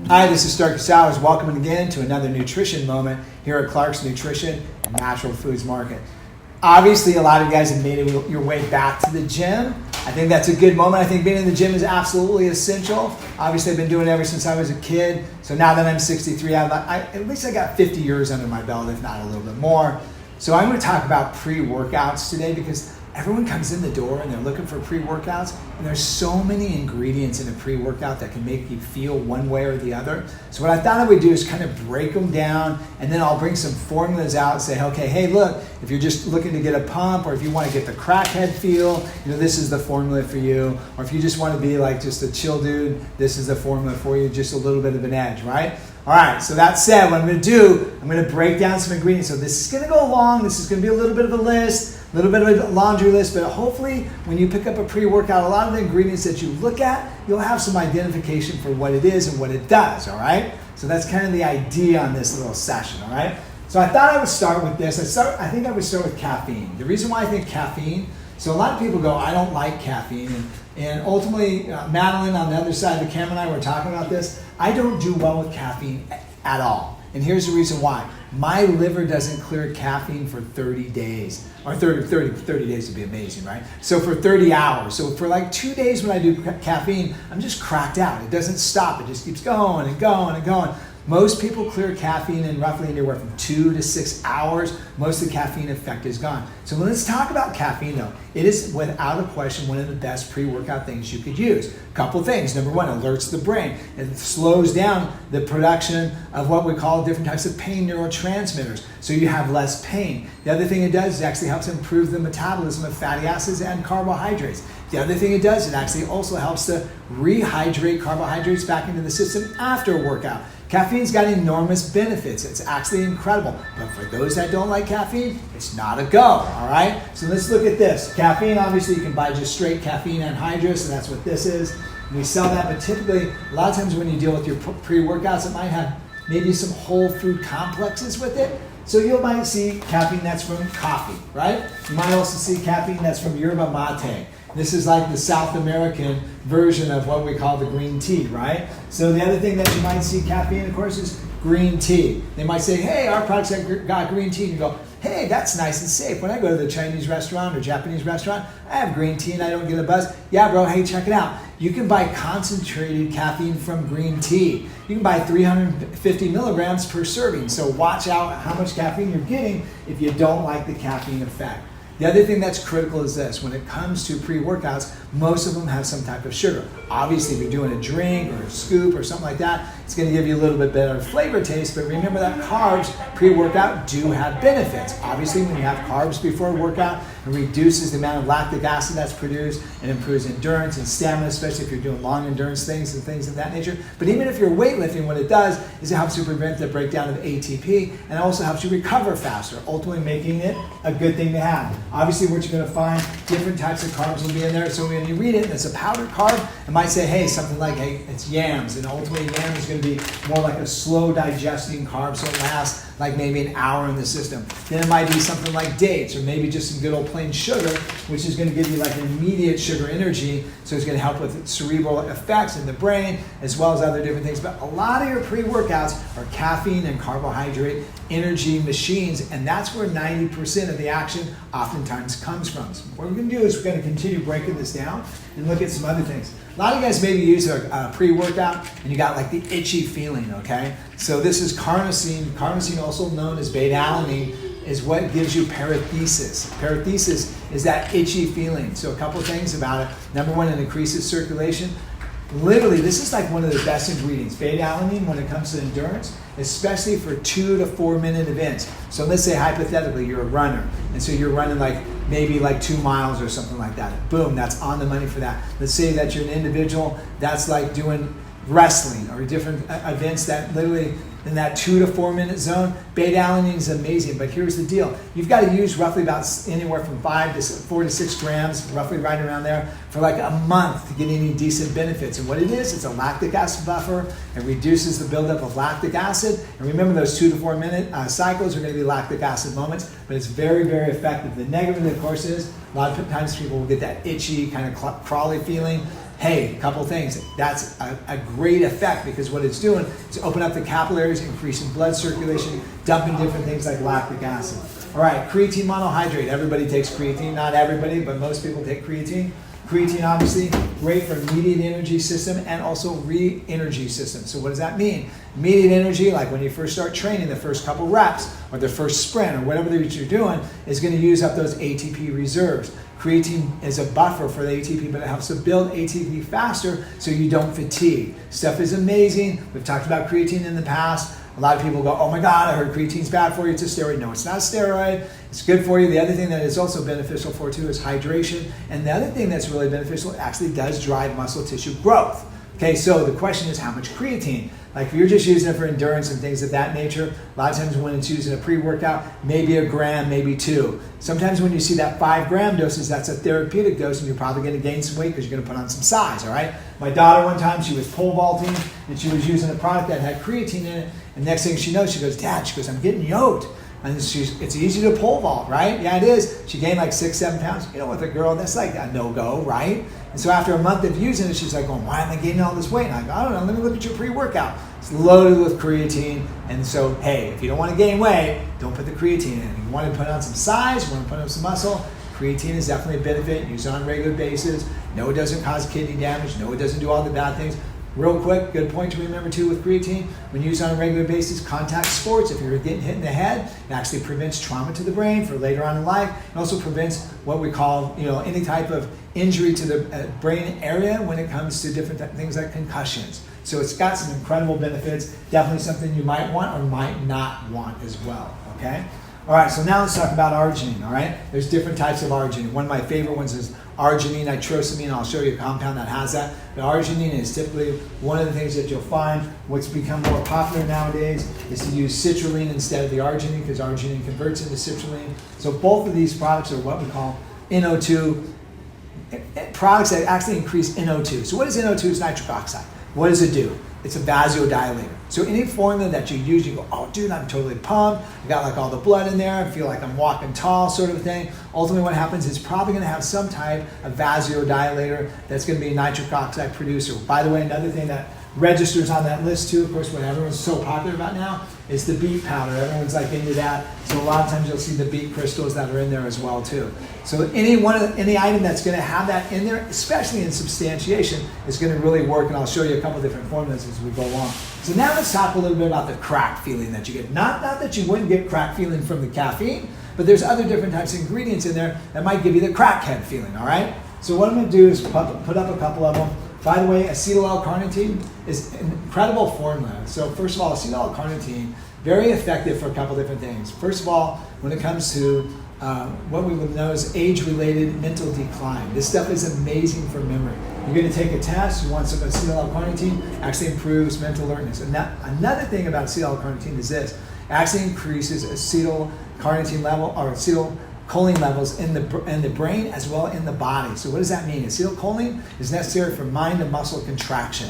Hi, this is Starkie Sowers. Welcome again to another nutrition moment here at Clark's Nutrition and Natural Foods Market. Obviously, a lot of you guys have made your way back to the gym. I think that's a good moment. I think being in the gym is absolutely essential. Obviously, I've been doing it ever since I was a kid. So now that I'm 63, at least I got 50 years under my belt, if not a little bit more. So I'm going to talk about pre-workouts today because everyone comes in the door and they're looking for pre-workouts, and there's so many ingredients in a pre-workout that can make you feel one way or the other. So what I thought I would do is kind of break them down, and then I'll bring some formulas out and say, okay, hey, look, if you're just looking to get a pump, or if you want to get the crackhead feel, this is the formula for you. Or if you just want to be like just a chill dude, this is the formula for you, just a little bit of an edge, right? All right, so that said, what I'm going to do, I'm going to break down some ingredients. So this is going to go long. This is going to be a little bit of a list, a little bit of a laundry list, but hopefully when you pick up a pre-workout, a lot of the ingredients that you look at, you'll have some identification for what it is and what it does, all right? So that's kind of the idea on this little session, all right? So I thought I would start with this. I think I would start with caffeine. The reason why I think caffeine, so a lot of people go, I don't like caffeine, and ultimately, Madeline on the other side of the camera and I were talking about this. I don't do well with caffeine at all. And here's the reason why. My liver doesn't clear caffeine for 30 days. Or 30 days would be amazing, right? So for 30 hours. So for like 2 days when I do caffeine, I'm just cracked out. It doesn't stop. It just keeps going and going and going. Most people clear caffeine in roughly anywhere from 2 to 6 hours. Most of the caffeine effect is gone. So let's talk about caffeine though. It is without a question one of the best pre-workout things you could use. A couple things. Number one, alerts the brain. It slows down the production of what we call different types of pain neurotransmitters. So you have less pain. The other thing it does is it actually helps improve the metabolism of fatty acids and carbohydrates. The other thing it does, it actually also helps to rehydrate carbohydrates back into the system after a workout. Caffeine's got enormous benefits. It's actually incredible. But for those that don't like caffeine, it's not a go, all right? So let's look at this. Caffeine, obviously, you can buy just straight caffeine anhydrous, and that's what this is. We sell that, but typically, a lot of times when you deal with your pre-workouts, it might have maybe some whole food complexes with it. So you might see caffeine that's from coffee, right? You might also see caffeine that's from yerba mate. This is like the South American version of what we call the green tea, right? So the other thing that you might see caffeine, of course, is green tea. They might say, hey, our products have got green tea. And you go, hey, that's nice and safe. When I go to the Chinese restaurant or Japanese restaurant, I have green tea and I don't get a buzz. Yeah, bro, hey, check it out. You can buy concentrated caffeine from green tea. You can buy 350 milligrams per serving. So watch out how much caffeine you're getting if you don't like the caffeine effect. The other thing that's critical is this. When it comes to pre-workouts, most of them have some type of sugar. Obviously, if you're doing a drink or a scoop or something like that, it's going to give you a little bit better flavor taste, but remember that carbs pre-workout do have benefits. Obviously, when you have carbs before a workout, it reduces the amount of lactic acid that's produced and improves endurance and stamina, especially if you're doing long endurance things and things of that nature. But even if you're weightlifting, what it does is it helps you prevent the breakdown of ATP, and it also helps you recover faster, ultimately making it a good thing to have. Obviously, what you're going to find, different types of carbs will be in there. So when you read it and it's a powdered carb, it might say, hey, something like, hey, it's yams. And ultimately, yam is going to be more like a slow digesting carb, so it lasts like maybe an hour in the system. Then it might be something like dates, or maybe just some good old plain sugar, which is going to give you like an immediate sugar energy. So it's going to help with cerebral effects in the brain, as well as other different things. But a lot of your pre-workouts are caffeine and carbohydrate energy machines, and that's where 90% of the action oftentimes comes from. So what we're going to do is we're going to continue breaking this down and look at some other things. A lot of you guys maybe use a pre-workout and you got like the itchy feeling, okay? So this is carnosine. Carnosine, also known as beta-alanine, is what gives you paresthesia. Paresthesia is that itchy feeling. So a couple things about it. Number one, it increases circulation. Literally, this is like one of the best ingredients, beta-alanine, when it comes to endurance, especially for 2 to 4 minute events. So let's say hypothetically you're a runner, and so you're running like maybe like 2 miles or something like that. Boom, that's on the money for that. Let's say that you're an individual that's like doing wrestling or different events that literally in that 2 to 4 minute zone, beta-alanine is amazing. But here's the deal. You've got to use roughly about anywhere from 4 to 6 grams, roughly right around there, for like a month to get any decent benefits. And what it is, it's a lactic acid buffer. It reduces the buildup of lactic acid. And remember, those 2 to 4 minute cycles are going to be lactic acid moments, but it's very, very effective. The negative, of course, is a lot of times people will get that itchy, kind of crawly feeling. hey, a couple things. That's a great effect because what it's doing is open up the capillaries, increasing blood circulation, dumping different things like lactic acid. All right, creatine monohydrate. Everybody takes creatine. Not everybody, but most people take creatine. Creatine, obviously, great for immediate energy system and also re-energy system. So what does that mean? Immediate energy, like when you first start training, the first couple reps or the first sprint or whatever that you're doing is going to use up those ATP reserves. Creatine is a buffer for the ATP, but it helps to build ATP faster so you don't fatigue. Stuff is amazing. We've talked about creatine in the past. A lot of people go, oh my God, I heard creatine's bad for you. It's a steroid. No, it's not a steroid. It's good for you. The other thing that is also beneficial for too is hydration. And the other thing that's really beneficial, it actually does drive muscle tissue growth. Okay, so the question is how much creatine? Like if you're just using it for endurance and things of that nature, a lot of times when it's used in a pre-workout, maybe 1 gram, maybe 2. Sometimes when you see that 5 gram doses, that's a therapeutic dose and you're probably going to gain some weight because you're going to put on some size, all right? My daughter one time, she was pole vaulting and she was using a product that had creatine in it. And next thing she knows, she goes, Dad, she goes, I'm getting yoked. And it's easy to pole vault, right? Yeah, it is. She gained like 6-7 pounds. You know, with a girl, that's like a no-go, right? And so after a month of using it, she's like, well, why am I gaining all this weight? And I go, I don't know, let me look at your pre-workout. It's loaded with creatine. And so, hey, if you don't want to gain weight, don't put the creatine in. If you want to put on some size, you want to put on some muscle, creatine is definitely a benefit. Use it on a regular basis. No, it doesn't cause kidney damage. No, it doesn't do all the bad things. Real quick, good point to remember too with creatine, when used on a regular basis, contact sports, if you're getting hit in the head, it actually prevents trauma to the brain for later on in life. It also prevents what we call, any type of injury to the brain area when it comes to different things like concussions. So it's got some incredible benefits, definitely something you might want or might not want as well, okay? All right, so now let's talk about arginine, all right? There's different types of arginine. One of my favorite ones is arginine nitrosamine. I'll show you a compound that has that. But arginine is typically one of the things that you'll find. What's become more popular nowadays is to use citrulline instead of the arginine because arginine converts into citrulline. So both of these products are what we call NO2, products that actually increase NO2. So what is NO2? It's nitric oxide. What does it do? It's a vasodilator. So any formula that you use, you go, oh dude, I'm totally pumped. I got like all the blood in there. I feel like I'm walking tall sort of thing. Ultimately what happens is probably going to have some type of vasodilator that's going to be a nitric oxide producer. By the way, another thing that registers on that list too, of course, what everyone's so popular about now is the beet powder. Everyone's like into that. So a lot of times you'll see the beet crystals that are in there as well too. So any item that's going to have that in there, especially in substantiation, is going to really work. And I'll show you a couple different formulas as we go along. So now let's talk a little bit about the crack feeling that you get. Not that you wouldn't get crack feeling from the caffeine, but there's other different types of ingredients in there that might give you the crackhead feeling, all right? So what I'm going to do is put up a couple of them. By the way, acetyl L-carnitine is an incredible formula. So first of all, acetyl L-carnitine, very effective for a couple different things. First of all, when it comes to what we would know as age-related mental decline. This stuff is amazing for memory. You're going to take a test, you want some acetyl L-carnitine, actually improves mental alertness. And another thing about acetyl L-carnitine is this, it actually increases acetyl carnitine level or acetylcholine levels in the brain as well in the body. So what does that mean? Acetylcholine is necessary for mind and muscle contraction.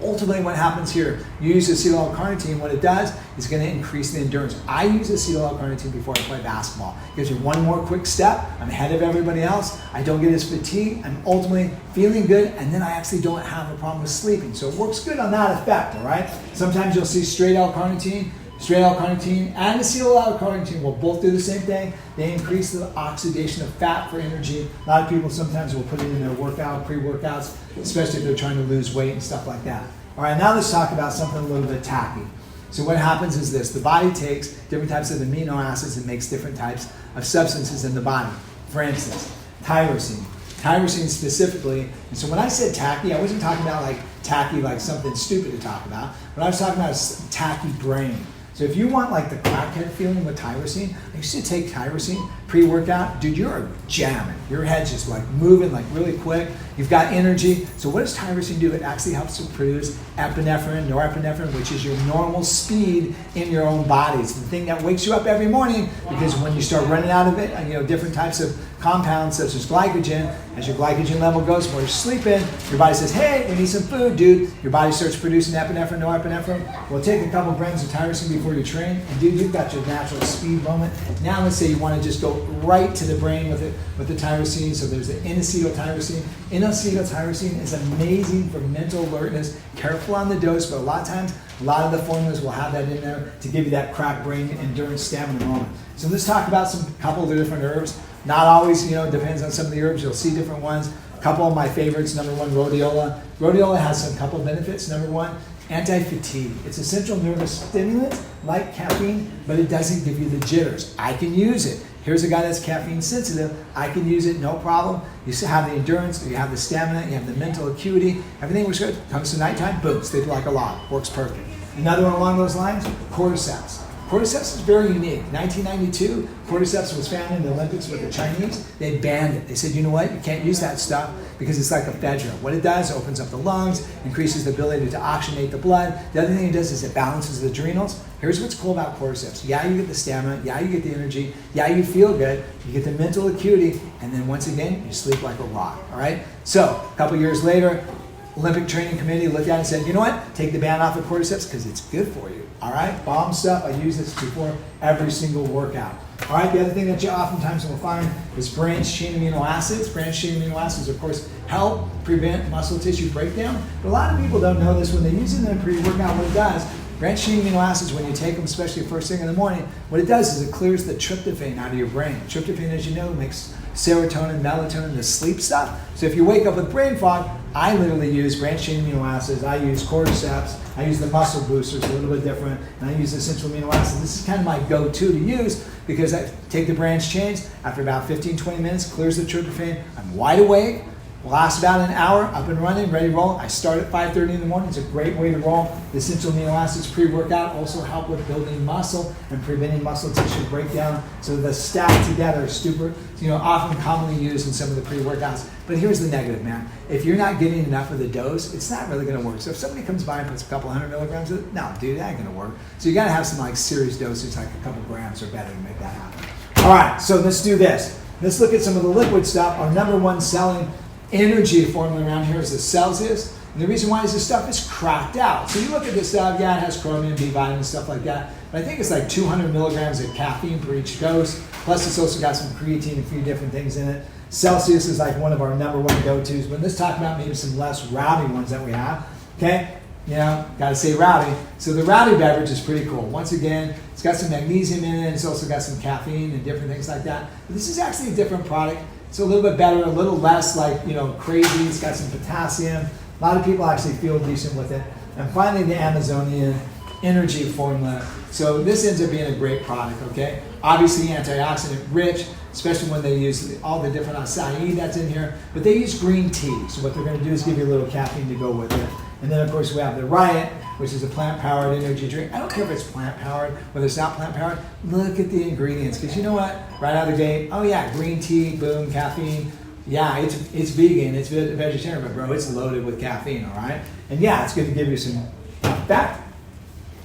Ultimately, what happens here, you use acetyl L-carnitine, what it does is going to increase the endurance. I use acetyl L-carnitine before I play basketball. It gives you one more quick step. I'm ahead of everybody else. I don't get as fatigued. I'm ultimately feeling good, and then I actually don't have a problem with sleeping. So it works good on that effect, all right? Sometimes you'll see straight L-carnitine. Straight L-carnitine and acetyl L-carnitine will both do the same thing. They increase the oxidation of fat for energy. A lot of people sometimes will put it in their pre-workouts, especially if they're trying to lose weight and stuff like that. All right, now let's talk about something a little bit tacky. So what happens is this. The body takes different types of amino acids and makes different types of substances in the body. For instance, tyrosine. Tyrosine specifically. And so when I said tacky, I wasn't talking about like tacky like something stupid to talk about. What I was talking about is tacky brain. So if you want like the crackhead feeling with tyrosine, I used to take tyrosine pre-workout. Dude, you're jamming. Your head's just like moving like really quick. You've got energy. So what does tyrosine do? It actually helps to produce epinephrine, norepinephrine, which is your normal speed in your own body. It's the thing that wakes you up every morning because when you start running out of it, different types of compounds such as glycogen, as your glycogen level goes while you're sleeping, your body says, hey, we need some food, dude. Your body starts producing epinephrine, norepinephrine. Well, take a couple grams of tyrosine before you train, and dude, you've got your natural speed moment. Now let's say you want to just go right to the brain with the tyrosine. So there's the N-acetyltyrosine. N-acetyltyrosine is amazing for mental alertness. Careful on the dose, but a lot of times, a lot of the formulas will have that in there to give you that crack brain endurance stamina moment. So let's talk about couple of the different herbs. Not always, depends on some of the herbs. You'll see different ones. A couple of my favorites. Number one, rhodiola. Rhodiola has some couple benefits. Number one, anti-fatigue. It's a central nervous stimulant like caffeine, but it doesn't give you the jitters. I can use it. Here's a guy that's caffeine sensitive. I can use it, no problem. You still have the endurance, you have the stamina, you have the mental acuity. Everything was good. Comes to nighttime, boom, sleep like a log. Works perfect. Another one along those lines, cordyceps. Cordyceps is very unique. 1992, cordyceps was found in the Olympics with the Chinese. They banned it. They said, you know what, you can't use that stuff because it's like ephedra. What it does, opens up the lungs, increases the ability to oxygenate the blood. The other thing it does is it balances the adrenals. Here's what's cool about cordyceps. Yeah, you get the stamina. Yeah, you get the energy. Yeah, you feel good. You get the mental acuity. And then once again, you sleep like a rock. All right? So a couple years later, Olympic Training Committee looked at it and said, you know what? Take the ban off of cordyceps because it's good for you. All right? Bomb stuff. I use this before every single workout. All right? The other thing that you oftentimes will find is branched chain amino acids. Branched chain amino acids, of course, help prevent muscle tissue breakdown. But a lot of people don't know this. When they use it in a pre-workout, what it does, branched chain amino acids, when you take them, especially first thing in the morning, what it does is it clears the tryptophan out of your brain. Tryptophan, as you know, makes serotonin, melatonin, the sleep stuff. So if you wake up with brain fog, I literally use branched chain amino acids. I use cordyceps. I use the muscle boosters, a little bit different. And I use essential amino acids. This is kind of my go-to to use because I take the branched chains. After about 15, 20 minutes, clears the tryptophan. I'm wide awake. Lasts about an hour, up and running, ready to roll. I start at 5:30 in the morning. It's a great way to roll. The essential amino acids pre-workout also help with building muscle and preventing muscle tissue breakdown. So the stack together is super, often commonly used in some of the pre-workouts. But here's the negative, man. If you're not getting enough of the dose, it's not really going to work. So if somebody comes by and puts a couple 100 milligrams of it, no, dude, that ain't going to work. So you got to have some serious dosage, like a couple grams or better to make that happen. All right, so let's do this. Let's look at some of the liquid stuff. Our number one selling energy formula around here is the Celsius. And the reason why is this stuff is cracked out. So you look at this stuff, yeah, it has chromium, B vitamins, stuff like that. But I think it's like 200 milligrams of caffeine per each dose. Plus it's also got some creatine and a few different things in it. Celsius is like one of our number one go-tos. But let's talk about maybe some less rowdy ones that we have. Okay? Got to say rowdy. So the rowdy beverage is pretty cool. Once again, it's got some magnesium in it. It's also got some caffeine and different things like that. But this is actually a different product. It's a little bit better, a little less crazy. It's got some potassium. A lot of people actually feel decent with it. And finally, the Amazonian energy formula. So this ends up being a great product, okay? Obviously antioxidant rich, especially when they use all the different acai that's in here. But they use green tea. So what they're going to do is give you a little caffeine to go with it. And then, of course, we have the Riot, which is a plant-powered energy drink. I don't care if it's plant-powered, whether it's not plant-powered. Look at the ingredients, because you know what? Right out of the gate, oh yeah, green tea, boom, caffeine. Yeah, it's vegan, it's vegetarian, but bro, it's loaded with caffeine, all right? And yeah, it's good to give you some fat.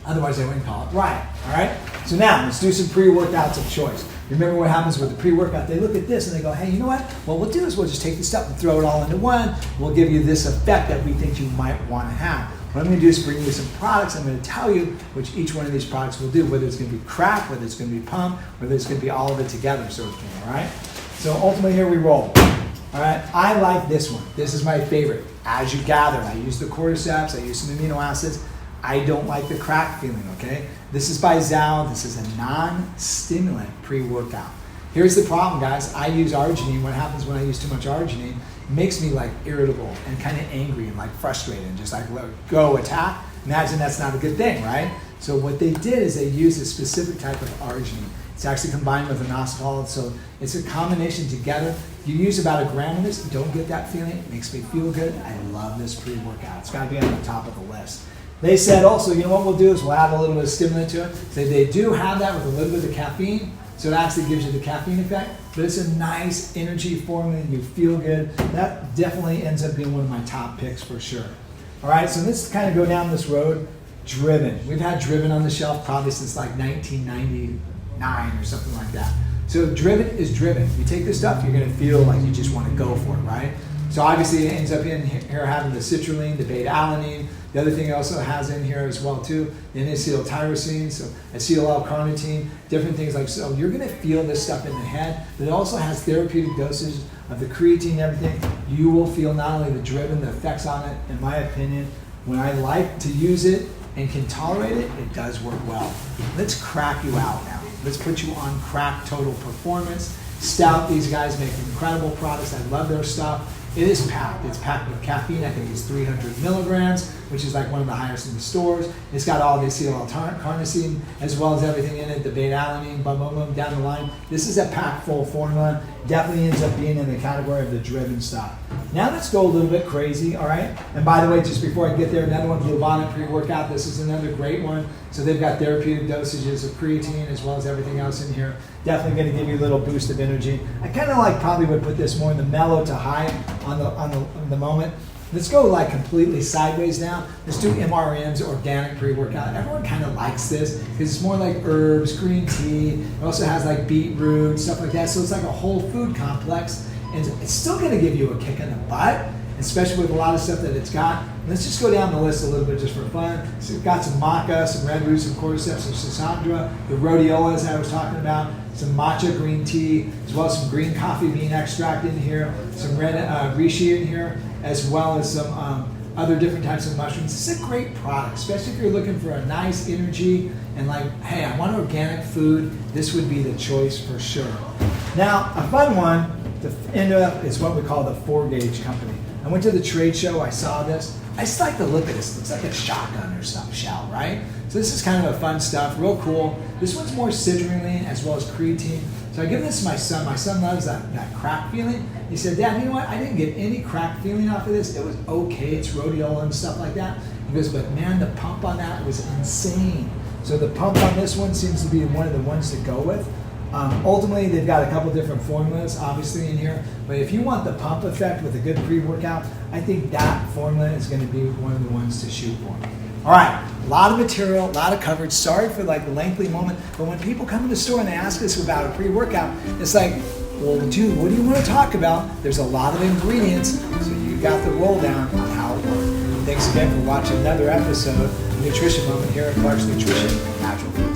Otherwise, they wouldn't call it Riot, all right? So now, let's do some pre-workouts of choice. Remember what happens with the pre-workout? They look at this and they go, hey, you know what? What we'll do is we'll just take this stuff and throw it all into one. We'll give you this effect that we think you might want to have. What I'm going to do is bring you some products. I'm going to tell you which each one of these products will do, whether it's going to be crack, whether it's going to be pump, whether it's going to be all of it together, sort of thing, all right? So ultimately, here we roll. All right, I like this one. This is my favorite. As you gather, I use the cordyceps, I use some amino acids. I don't like the crack feeling, okay? This is by Zao. This is a non-stimulant pre-workout. Here's the problem, guys. I use arginine. What happens when I use too much arginine? It makes me irritable and kind of angry and frustrated and just go attack. Imagine that's not a good thing, right? So what they did is they used a specific type of arginine. It's actually combined with inositol, so it's a combination together. You use about a gram of this, don't get that feeling. It makes me feel good. I love this pre-workout. It's got to be on the top of the list. They said also, you know what we'll do is we'll add a little bit of stimulant to it. So they do have that with a little bit of caffeine, so it actually gives you the caffeine effect, but it's a nice energy formula and you feel good. That definitely ends up being one of my top picks for sure. All right, so let's kind of go down this road. Driven. We've had Driven on the shelf probably since 1999 or something like that. So Driven is Driven. You take this stuff, you're going to feel like you just want to go for it, right? So obviously it ends up in here having the citrulline, the beta-alanine. The other thing it also has in here as well too, the N-acetyltyrosine, so acetyl-L-carnitine, different things so you're going to feel this stuff in the head, but it also has therapeutic doses of the creatine and everything, you will feel not only the driven, the effects on it, in my opinion, when I like to use it and can tolerate it, it does work well. Let's crack you out now. Let's put you on crack total performance. Stout, these guys make incredible products. I love their stuff. It is packed. It's packed with caffeine. I think it's 300 milligrams, which is like one of the highest in the stores. It's got all the acetyl-carnosine as well as everything in it, the beta-alanine, down the line. This is a packed full formula. Definitely ends up being in the category of the driven stuff. Now let's go a little bit crazy, all right? And by the way, just before I get there, another one, Bluebonnet Pre-Workout. This is another great one. So they've got therapeutic dosages of creatine as well as everything else in here. Definitely going to give you a little boost of energy. I kind of like probably would put this more in the mellow to high on the moment. Let's go like completely sideways now. Let's do MRM's organic pre-workout. Everyone kind of likes this because it's more like herbs, green tea. It also has like beetroot, stuff like that. So it's like a whole food complex. And it's still going to give you a kick in the butt, especially with a lot of stuff that it's got. Let's just go down the list a little bit just for fun. So we've got some maca, some red roots, some cordyceps, some schisandra, the rhodiolas I was talking about, some matcha green tea, as well as some green coffee bean extract in here, some red reishi in here, as well as some other different types of mushrooms. This is a great product, especially if you're looking for a nice energy and like, hey, I want organic food. This would be the choice for sure. Now, a fun one to end up is what we call the 4-gauge company. I went to the trade show, I saw this. I just like to look at this. It looks like a shotgun or some shell, right? So this is kind of a fun stuff, real cool. This one's more citrulline as well as creatine. So I give this to my son. My son loves that crack feeling. He said, Dad, you know what? I didn't get any crack feeling off of this. It was okay. It's rhodiola and stuff like that. He goes, but man, the pump on that was insane. So the pump on this one seems to be one of the ones to go with. Ultimately, they've got a couple different formulas, obviously, in here. But if you want the pump effect with a good pre-workout, I think that formula is going to be one of the ones to shoot for. All right, a lot of material, a lot of coverage. Sorry for like the lengthy moment, but when people come to the store and they ask us about a pre-workout, it's like, well, dude, what do you want to talk about? There's a lot of ingredients, so you got the roll down on how it works. Thanks again for watching another episode of Nutrition Moment here at Clark's Nutrition Natural Food.